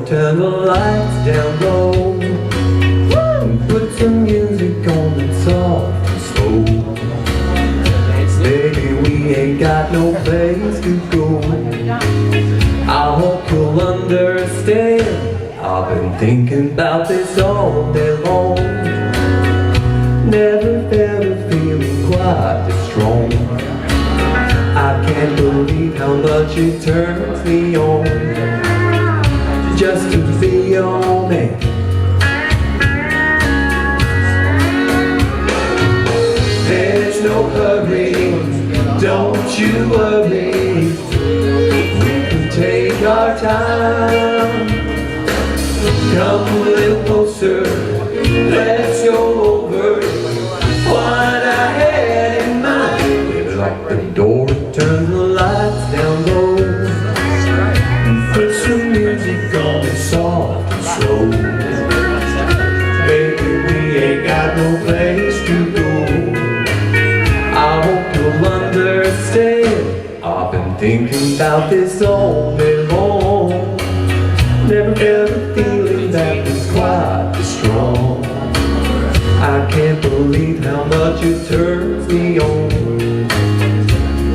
turn the lights down low, and put some music on that's soft and slow. Baby, we ain't got no place to go. I hope you'll understand, I've been thinking about this all day long. Never felt a feeling quite this strong. I can't believe how much it turns me on just to be your man. There's no hurry, don't you worry, we can take our time. Come a little closer, let's go over what I had in mind. Lock the door and turn the lights down low, and put some music on that's soft and slow. Baby, we ain't got no place to go. I hope you'll understand, I've been thinking about this all day long. Never felt a feeling that was quite this strong. I can't believe how much it turns me on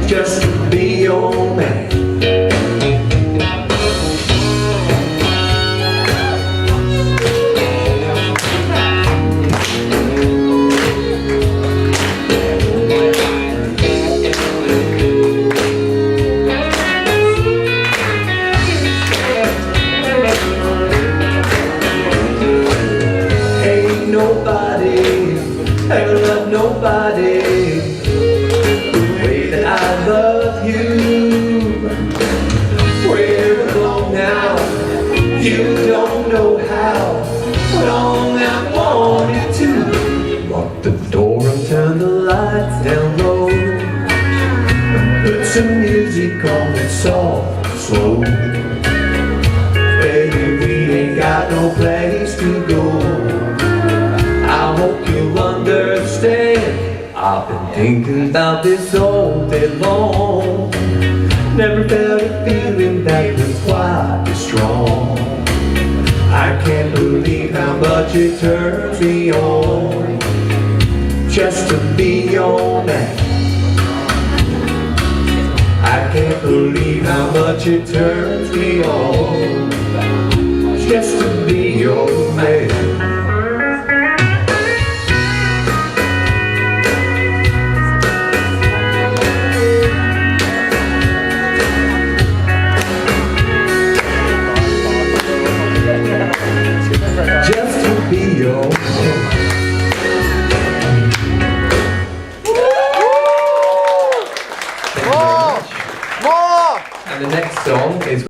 just to be your man. Nobody ever loved nobody the way that I love you. We're alone now, you don't know how long I've wanted to. Lock the door and turn the lights down low, and put some music on that's soft and slow. Baby, we ain't got no place to go. I hope you understand, I've been thinking about this all day long. Never felt a feeling that was quite this strong. I can't believe how much it turns me on just to be your man. I can't believe how much it turns me on